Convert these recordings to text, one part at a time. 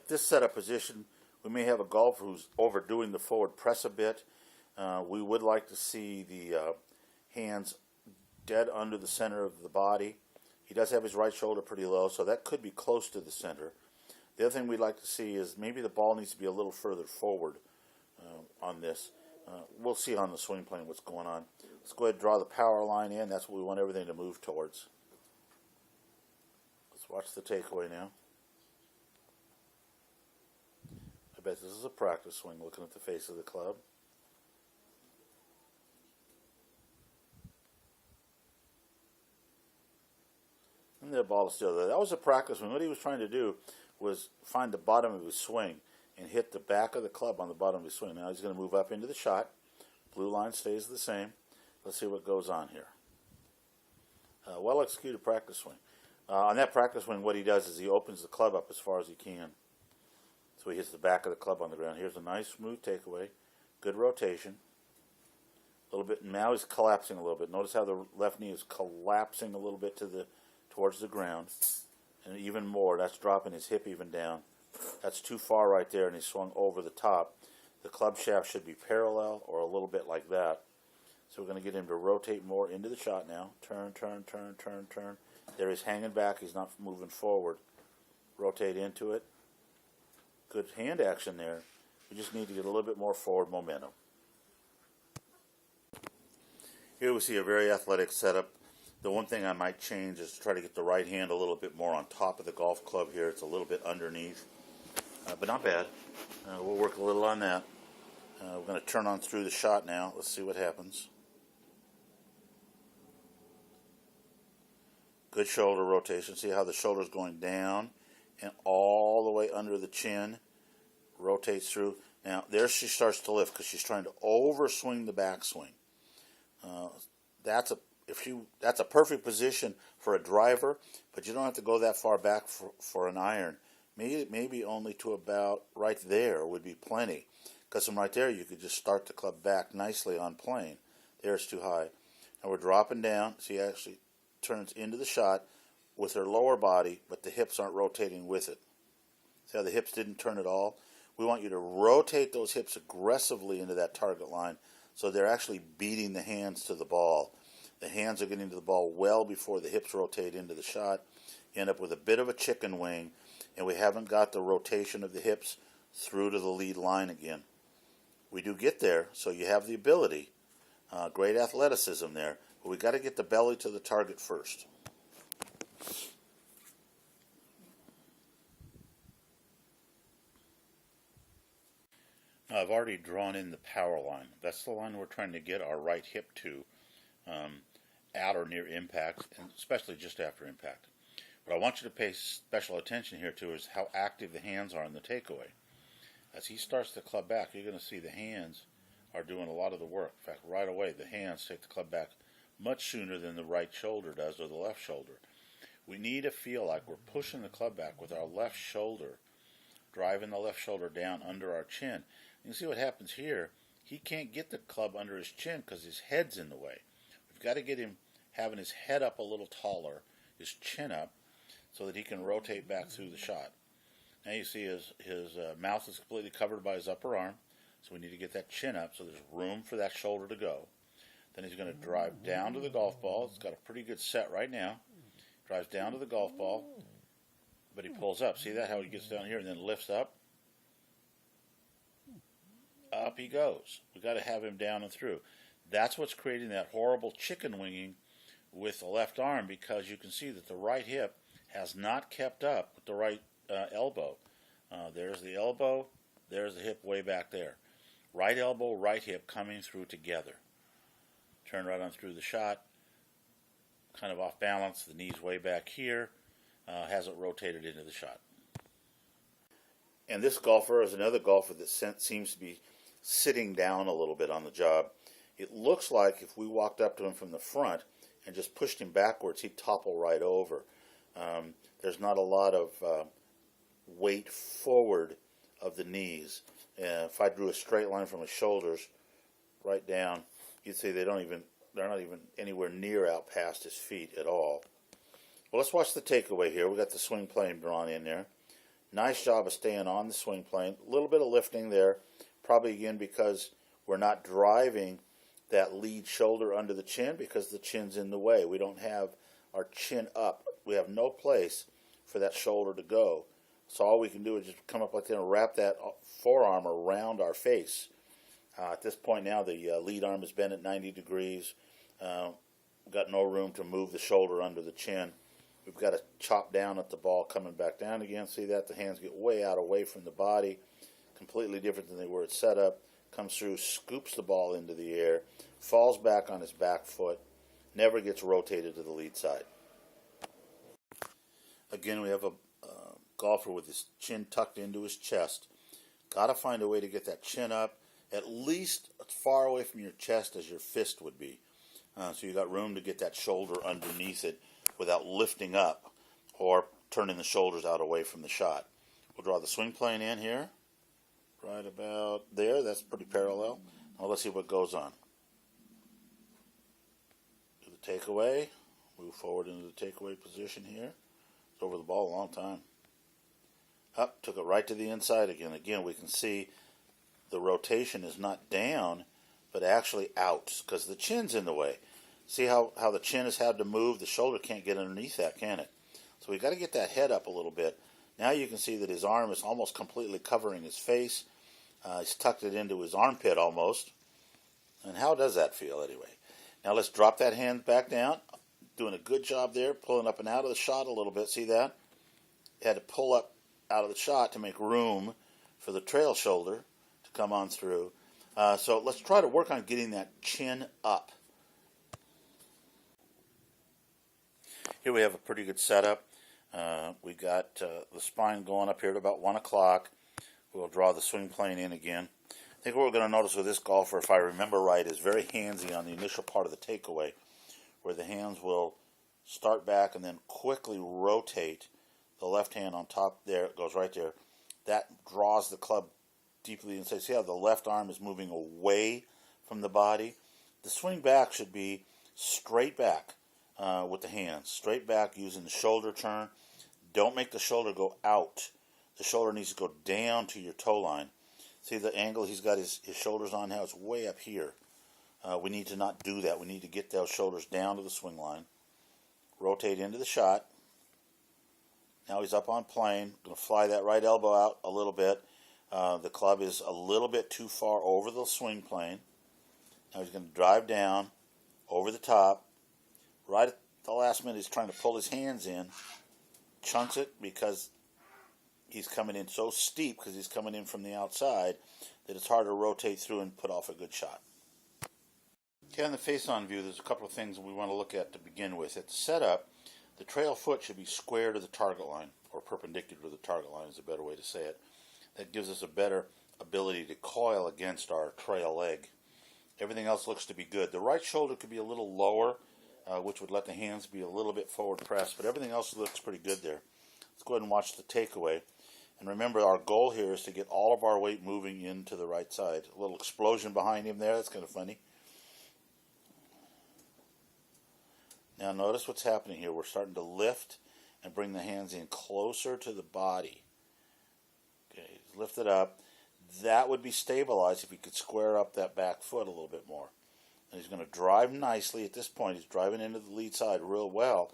this setup position, we may have a golfer who's overdoing the forward press a bit. We would like to see the hands dead under the center of the body. He does have his right shoulder pretty low, so that could be close to the center. The other thing we'd like to see is maybe the ball needs to be a little further forward on this. We'll see on the swing plane what's going on. Let's go ahead and draw the power line in. That's what we want everything to move towards. Let's watch the takeaway now. I bet this is a practice swing looking at the face of the club. And the ball is still there. That was a practice swing. What he was trying to do was find the bottom of his swing and hit the back of the club on the bottom of his swing. Now he's going to move up into the shot. Blue line stays the same. Let's see what goes on here. Well executed practice swing. On that practice swing, what he does is he opens the club up as far as he can. So he hits the back of the club on the ground. Here's a nice smooth takeaway. Good rotation. A little bit. Now he's collapsing a little bit. Notice how the left knee is collapsing a little bit towards the ground. And even more, that's dropping his hip even down. That's too far right there, and he swung over the top. The club shaft should be parallel or a little bit like that. So we're going to get him to rotate more into the shot now. Turn, turn, turn, turn, turn. There he's hanging back. He's not moving forward. Rotate into it. Good hand action there. We just need to get a little bit more forward momentum. Here we see a very athletic setup. The one thing I might change is to try to get the right hand a little bit more on top of the golf club here. It's a little bit underneath, but not bad. We'll work a little on that. We're going to turn on through the shot now. Let's see what happens. Good shoulder rotation. See how the shoulder's going down and all the way under the chin. Rotates through. Now, there she starts to lift because she's trying to overswing the backswing. That's a perfect position for a driver, but you don't have to go that far back for an iron. Maybe only to about right there would be plenty, because from right there you could just start the club back nicely on plane. There's too high. Now we're dropping down. She actually turns into the shot with her lower body, but the hips aren't rotating with it. See how the hips didn't turn at all? We want you to rotate those hips aggressively into that target line so they're actually beating the hands to the ball. The hands are getting to the ball well before the hips rotate into the shot. You end up with a bit of a chicken wing, and we haven't got the rotation of the hips through to the lead line again. We do get there, so you have the ability. Great athleticism there, but we got to get the belly to the target first. Now, I've already drawn in the power line. That's the line we're trying to get our right hip to. At or near impact, and especially just after impact. What I want you to pay special attention here to is how active the hands are in the takeaway. As he starts the club back, you're going to see the hands are doing a lot of the work. In fact, right away, the hands take the club back much sooner than the right shoulder does or the left shoulder. We need to feel like we're pushing the club back with our left shoulder, driving the left shoulder down under our chin. You can see what happens here. He can't get the club under his chin because his head's in the way. We've got to get him having his head up a little taller, his chin up, so that he can rotate back through the shot. Now you see his mouth is completely covered by his upper arm, so we need to get that chin up so there's room for that shoulder to go. Then he's going to drive down to the golf ball. It's got a pretty good set right now. Drives down to the golf ball, but he pulls up. See that, how he gets down here and then lifts up? Up he goes. We've got to have him down and through. That's what's creating that horrible chicken winging with the left arm, because you can see that the right hip has not kept up with the right elbow. There's the elbow, there's the hip way back there. Right elbow, right hip coming through together. Turn right on through the shot. Kind of off balance, the knee's way back here. Hasn't rotated into the shot. And this golfer is another golfer that seems to be sitting down a little bit on the job. It looks like if we walked up to him from the front and just pushed him backwards, he'd topple right over. There's not a lot of weight forward of the knees. If I drew a straight line from his shoulders right down, you'd see they're not even anywhere near out past his feet at all. Well, let's watch the takeaway here. We got the swing plane drawn in there. Nice job of staying on the swing plane. A little bit of lifting there, probably again because we're not driving that lead shoulder under the chin because the chin's in the way. We don't have our chin up. We have no place for that shoulder to go. So all we can do is just come up like that and wrap that forearm around our face. At this point now, the lead arm is bent at 90 degrees. We've got no room to move the shoulder under the chin. We've got to chop down at the ball, coming back down again. See that? The hands get way out away from the body. Completely different than they were at setup. Comes through, scoops the ball into the air, falls back on his back foot, never gets rotated to the lead side. Again, we have a golfer with his chin tucked into his chest. Got to find a way to get that chin up at least as far away from your chest as your fist would be. So you got room to get that shoulder underneath it without lifting up or turning the shoulders out away from the shot. We'll draw the swing plane in here, right about there. That's pretty parallel. Now let's see what goes on. Do the takeaway. Move forward into the takeaway position here. It's over the ball a long time. Up, took it right to the inside again. Again, we can see the rotation is not down, but actually out because the chin's in the way. See how the chin has had to move? The shoulder can't get underneath that, can it? So we've got to get that head up a little bit. Now you can see that his arm is almost completely covering his face. He's tucked it into his armpit almost. And how does that feel anyway? Now let's drop that hand back down. Doing a good job there, pulling up and out of the shot a little bit. See that? Had to pull up out of the shot to make room for the trail shoulder to come on through. So let's try to work on getting that chin up. Here we have a pretty good setup. We got the spine going up here to about 1 o'clock. We'll draw the swing plane in again. I think what we're going to notice with this golfer, if I remember right, is very handsy on the initial part of the takeaway, where the hands will start back and then quickly rotate the left hand on top there. It goes right there. That draws the club deeply inside. See how the left arm is moving away from the body? The swing back should be straight back with the hands. Straight back using the shoulder turn. Don't make the shoulder go out. The shoulder needs to go down to your toe line. See the angle he's got his shoulders on now? It's way up here. We need to not do that. We need to get those shoulders down to the swing line. Rotate into the shot. Now he's up on plane. Going to fly that right elbow out a little bit. The club is a little bit too far over the swing plane. Now he's going to drive down over the top. Right at the last minute, he's trying to pull his hands in. Chunks it because he's coming in so steep because he's coming in from the outside that it's hard to rotate through and put off a good shot. Okay, on the face-on view, there's a couple of things we want to look at to begin with. At the setup, the trail foot should be square to the target line, or perpendicular to the target line is a better way to say it. That gives us a better ability to coil against our trail leg. Everything else looks to be good. The right shoulder could be a little lower, which would let the hands be a little bit forward pressed, but everything else looks pretty good there. Let's go ahead and watch the takeaway. And remember, our goal here is to get all of our weight moving into the right side. A little explosion behind him there. That's kind of funny. Now notice what's happening here. We're starting to lift and bring the hands in closer to the body. Okay, lift it up. That would be stabilized if he could square up that back foot a little bit more. And he's going to drive nicely at this point. He's driving into the lead side real well,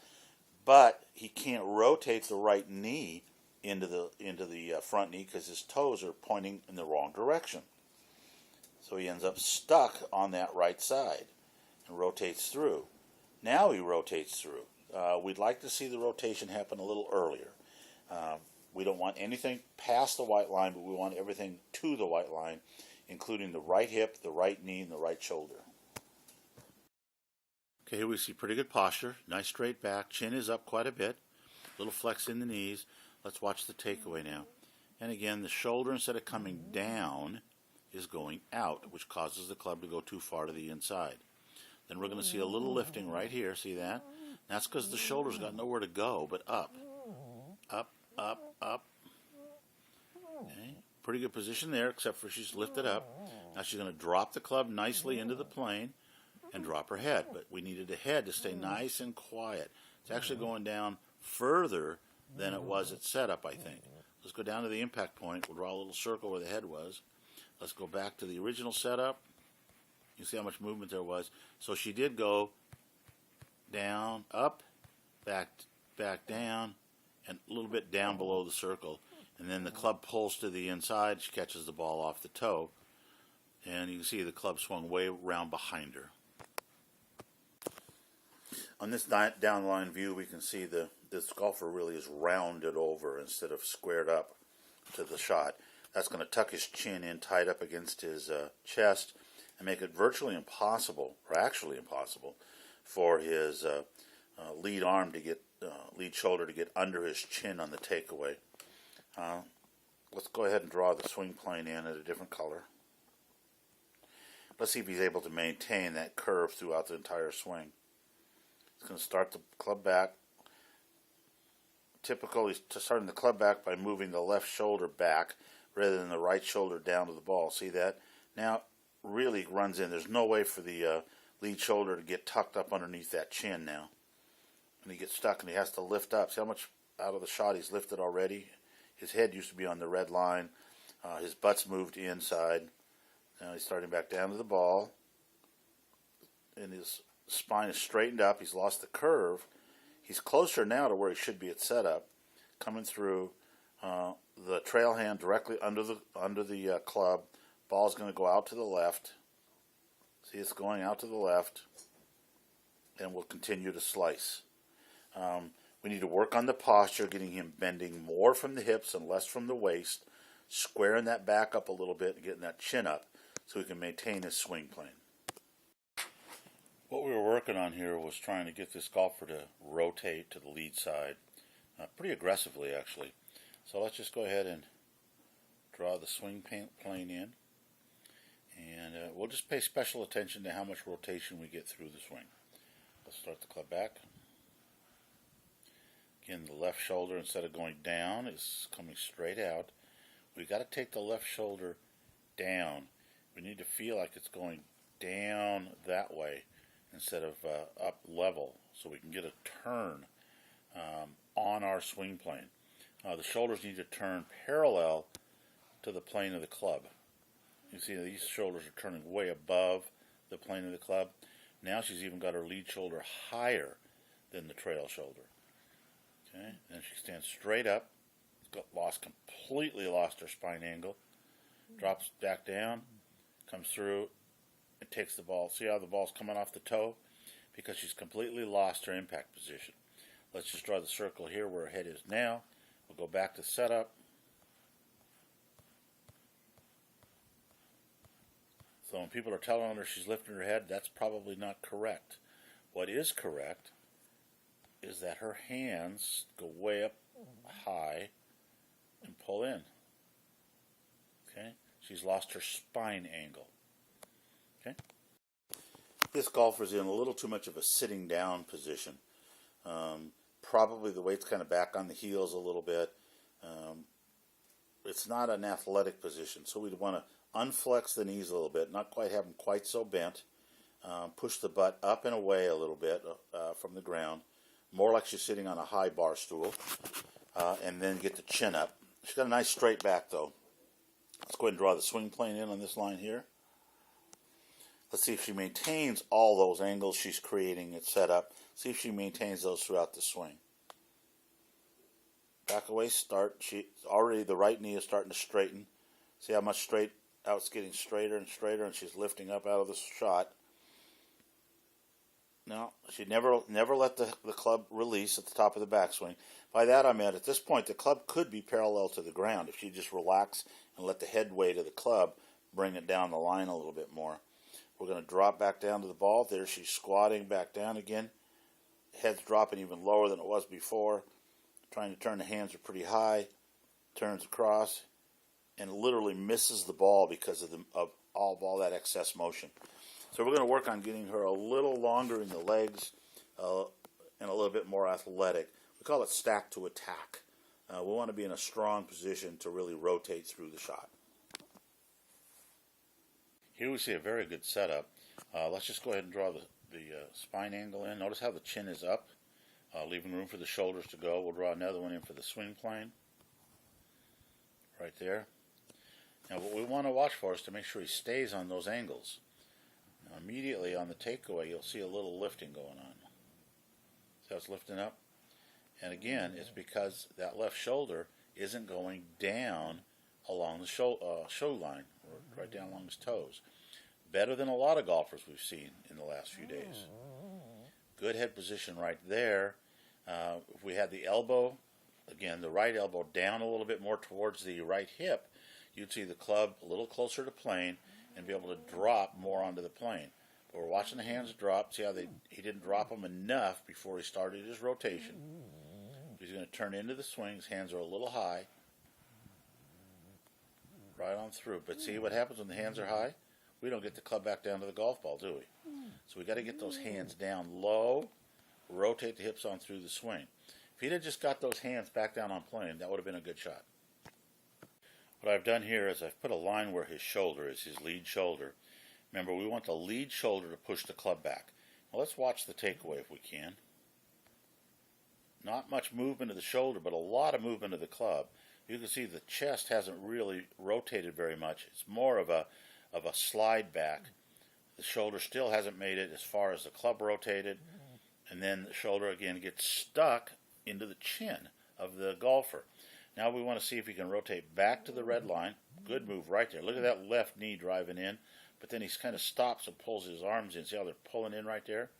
but he can't rotate the right knee into the front knee because his toes are pointing in the wrong direction. So he ends up stuck on that right side and rotates through. Now he rotates through. We'd like to see the rotation happen a little earlier. We don't want anything past the white line, but we want everything to the white line, including the right hip, the right knee, and the right shoulder. Okay, here we see pretty good posture. Nice straight back. Chin is up quite a bit. Little flex in the knees. Let's watch the takeaway now. And again, the shoulder, instead of coming down, is going out, which causes the club to go too far to the inside. Then we're going to see a little lifting right here. See that? That's because the shoulder's got nowhere to go but up. Up, up, up. Okay. Pretty good position there, except for she's lifted up. Now she's going to drop the club nicely into the plane and drop her head. But we needed the head to stay nice and quiet. It's actually going down further than it was at setup, I think. Let's go down to the impact point. We'll draw a little circle where the head was. Let's go back to the original setup. You see how much movement there was. So she did go down, up, back down, and a little bit down below the circle. And then the club pulls to the inside. She catches the ball off the toe. And you can see the club swung way around behind her. On this downline view, we can see this golfer really is rounded over instead of squared up to the shot. That's going to tuck his chin in tight up against his chest and make it virtually impossible, or actually impossible, for his lead arm to get, lead shoulder to get under his chin on the takeaway. Let's go ahead and draw the swing plane in at a different color. Let's see if he's able to maintain that curve throughout the entire swing. He's going to start the club back. Typical, he's starting the club back by moving the left shoulder back rather than the right shoulder down to the ball. See that? Now, really runs in. There's no way for the lead shoulder to get tucked up underneath that chin now. And he gets stuck and he has to lift up. See how much out of the shot he's lifted already? His head used to be on the red line. His butt's moved inside. Now he's starting back down to the ball. And his spine is straightened up. He's lost the curve. He's closer now to where he should be at setup. Coming through the trail hand directly under the club. Ball's going to go out to the left. See, it's going out to the left. And we'll continue to slice. We need to work on the posture, getting him bending more from the hips and less from the waist, squaring that back up a little bit and getting that chin up so he can maintain his swing plane. What we were working on here was trying to get this golfer to rotate to the lead side, pretty aggressively actually. So let's just go ahead and draw the swing plane in, and we'll just pay special attention to how much rotation we get through the swing. Let's start the club back. Again, the left shoulder, instead of going down, is coming straight out. We've got to take the left shoulder down. We need to feel like it's going down that way instead of up level, so we can get a turn on our swing plane. The shoulders need to turn parallel to the plane of the club. You see these shoulders are turning way above the plane of the club. Now she's even got her lead shoulder higher than the trail shoulder. Okay, then she stands straight up, completely lost her spine angle, drops back down, comes through, and takes the ball. See how the ball's coming off the toe? Because she's completely lost her impact position. Let's just draw the circle here where her head is now. We'll go back to setup. So when people are telling her she's lifting her head, that's probably not correct. What is correct is that her hands go way up high and pull in. Okay? She's lost her spine angle. Okay? This golfer's in a little too much of a sitting down position. Probably the weight's kind of back on the heels a little bit. It's not an athletic position, so we'd want to unflex the knees a little bit, not quite have them quite so bent. Push the butt up and away a little bit from the ground, more like she's sitting on a high bar stool, and then get the chin up. She's got a nice straight back, though. Let's go ahead and draw the swing plane in on this line here. Let's see if she maintains all those angles she's creating at setup. See if she maintains those throughout the swing. Back away, start. Already the right knee is starting to straighten. See how much straight out it's getting straighter and straighter, and she's lifting up out of the shot. Now, she never let the club release at the top of the backswing. By that I meant at this point the club could be parallel to the ground if she just relax and let the head weight of the club bring it down the line a little bit more. We're going to drop back down to the ball. There she's squatting back down again. Head's dropping even lower than it was before. Trying to turn the hands are pretty high. Turns across and literally misses the ball because of all that excess motion. So we're going to work on getting her a little longer in the legs and a little bit more athletic. We call it stack to attack. We want to be in a strong position to really rotate through the shot. Here we see a very good setup. Let's just go ahead and draw the spine angle in. Notice how the chin is up, leaving room for the shoulders to go. We'll draw another one in for the swing plane. right there. Now what we want to watch for is to make sure he stays on those angles. Now immediately on the takeaway you'll see a little lifting going on. See how it's lifting up? And again, it's because that left shoulder isn't going down along the show line, or right down along his toes. Better than a lot of golfers we've seen in the last few days. Good head position right there. If we had the elbow, again, the right elbow down a little bit more towards the right hip, you'd see the club a little closer to plane and be able to drop more onto the plane. But we're watching the hands drop. See how he didn't drop them enough before he started his rotation. He's going to turn into the swing. His hands are a little high. Right on through. But see what happens when the hands are high? We don't get the club back down to the golf ball, do we? So we got to get those hands down low, rotate the hips on through the swing. If he'd have just got those hands back down on plane, that would have been a good shot. What I've done here is I've put a line where his shoulder is, his lead shoulder. Remember, we want the lead shoulder to push the club back. Well, let's watch the takeaway if we can. Not much movement of the shoulder, but a lot of movement of the club. You can see the chest hasn't really rotated very much. It's more of a slide back. The shoulder still hasn't made it as far as the club rotated, and then the shoulder again gets stuck into the chin of the golfer. Now we want to see if he can rotate back to the red line. Good move right there. Look at that left knee driving in, but then he kind of stops and pulls his arms in. See how they're pulling in right there?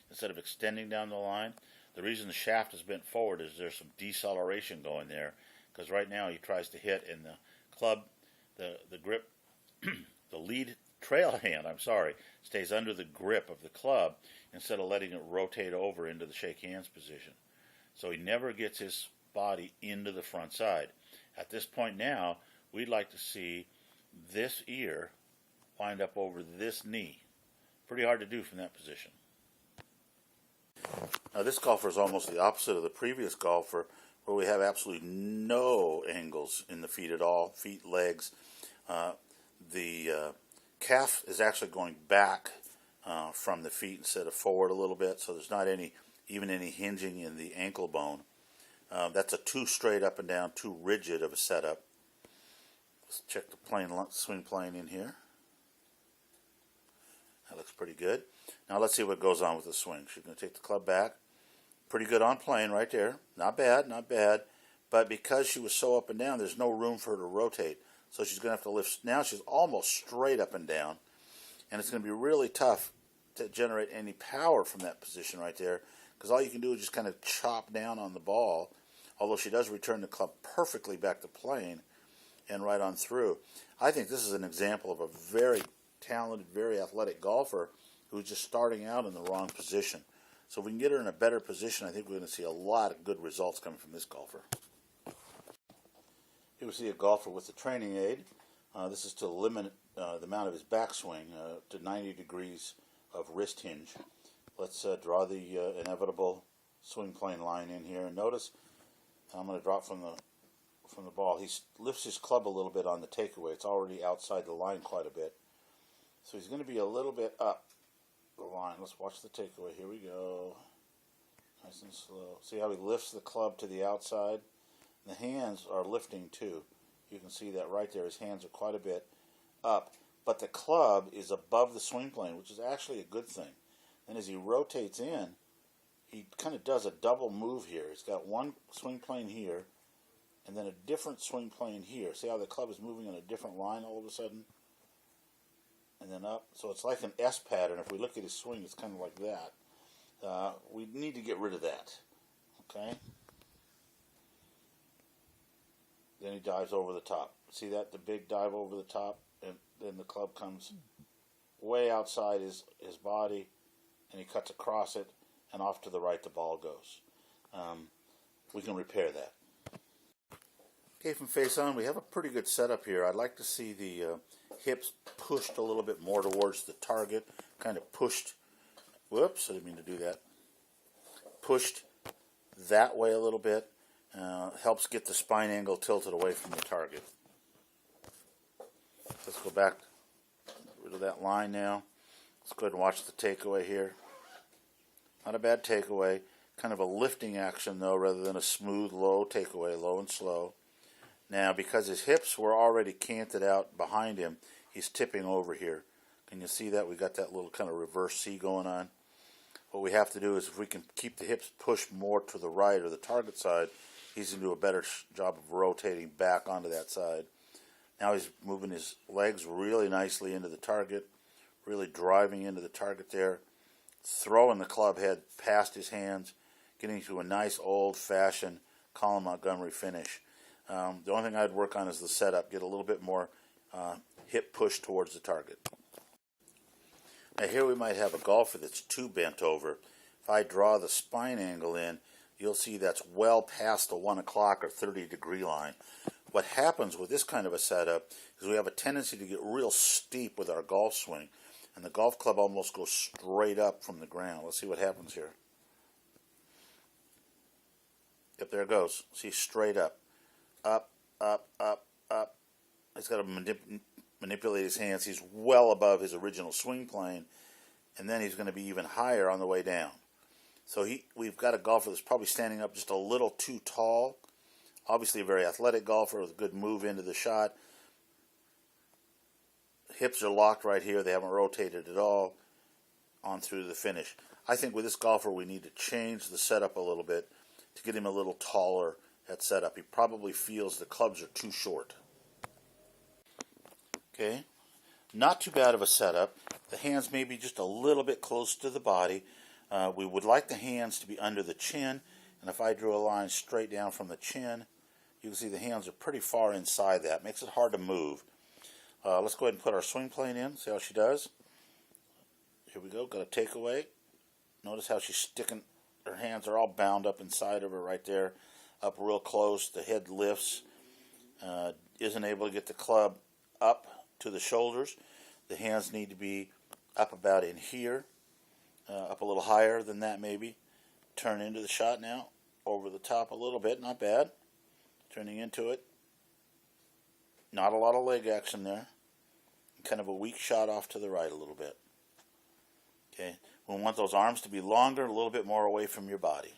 Instead of extending down the line. The reason the shaft is bent forward is there's some deceleration going there, because right now he tries to hit and the club, the grip, the lead trail hand, stays under the grip of the club instead of letting it rotate over into the shake hands position. So he never gets his body into the front side. At this point now, we'd like to see this ear wind up over this knee. Pretty hard to do from that position. Now this golfer is almost the opposite of the previous golfer, where we have absolutely no angles in the feet at all, feet, legs. The calf is actually going back from the feet instead of forward a little bit, so there's not even any hinging in the ankle bone. That's a too straight up and down, too rigid of a setup. Let's check the swing plane in here. That looks pretty good. Now let's see what goes on with the swing. She's going to take the club back. Pretty good on plane right there. Not bad, not bad. But because she was so up and down, there's no room for her to rotate. So she's going to have to lift. Now she's almost straight up and down. And it's going to be really tough to generate any power from that position right there, because all you can do is just kind of chop down on the ball, although she does return the club perfectly back to plane and right on through. I think this is an example of a very talented, very athletic golfer who's just starting out in the wrong position. So if we can get her in a better position, I think we're going to see a lot of good results coming from this golfer. Here we see a golfer with a training aid. This is to limit the amount of his backswing to 90 degrees of wrist hinge. Let's draw the inevitable swing plane line in here. And notice I'm going to drop from the ball. He lifts his club a little bit on the takeaway. It's already outside the line quite a bit. So he's going to be a little bit up the line. Let's watch the takeaway. Here we go. Nice and slow. See how he lifts the club to the outside? The hands are lifting too. You can see that right there. His hands are quite a bit up. But the club is above the swing plane, which is actually a good thing. And as he rotates in, he kind of does a double move here. He's got one swing plane here, and then a different swing plane here. See how the club is moving on a different line all of a sudden? And then up. So it's like an S pattern. If we look at his swing, it's kind of like that. We need to get rid of that. Okay? Then he dives over the top. See that? The big dive over the top, and then the club comes way outside his body, and he cuts across it, and off to the right the ball goes. We can repair that. Okay, from face on, we have a pretty good setup here. I'd like to see the hips pushed a little bit more towards the target, kind of pushed. Whoops, I didn't mean to do that. Pushed that way a little bit. Helps get the spine angle tilted away from the target. Let's go back, get rid of that line now. Let's go ahead and watch the takeaway here. Not a bad takeaway. Kind of a lifting action though, rather than a smooth, low takeaway, low and slow. Now, because his hips were already canted out behind him, he's tipping over here. Can you see that? We got that little kind of reverse C going on. What we have to do is, if we can keep the hips pushed more to the right or the target side, he's going to do a better job of rotating back onto that side. Now he's moving his legs really nicely into the target, really driving into the target there, throwing the club head past his hands, getting to a nice old-fashioned Colin Montgomery finish. The only thing I'd work on is the setup, get a little bit more hip push towards the target. Now here we might have a golfer that's too bent over. If I draw the spine angle in, you'll see that's well past the 1 o'clock or 30-degree line. What happens with this kind of a setup is we have a tendency to get real steep with our golf swing, and the golf club almost goes straight up from the ground. Let's see what happens here. Yep, there it goes. See, straight up. Up, up, up, up. He's got to manipulate his hands. He's well above his original swing plane, and then he's going to be even higher on the way down. So we've got a golfer that's probably standing up just a little too tall. Obviously a very athletic golfer with a good move into the shot. Hips are locked right here. They haven't rotated at all on through the finish. I think with this golfer we need to change the setup a little bit to get him a little taller at setup. He probably feels the clubs are too short. Okay, not too bad of a setup. The hands may be just a little bit close to the body. We would like the hands to be under the chin, and if I drew a line straight down from the chin, you can see the hands are pretty far inside that. Makes it hard to move. Let's go ahead and put our swing plane in, see how she does. Here we go, got a takeaway. Notice how she's sticking, her hands are all bound up inside of her right there, up real close. The head lifts, isn't able to get the club up to the shoulders. The hands need to be up about in here, up a little higher than that maybe. Turn into the shot now, over the top a little bit, not bad. Turning into it. Not a lot of leg action there. Kind of a weak shot off to the right a little bit. Okay, we want those arms to be longer, a little bit more away from your body.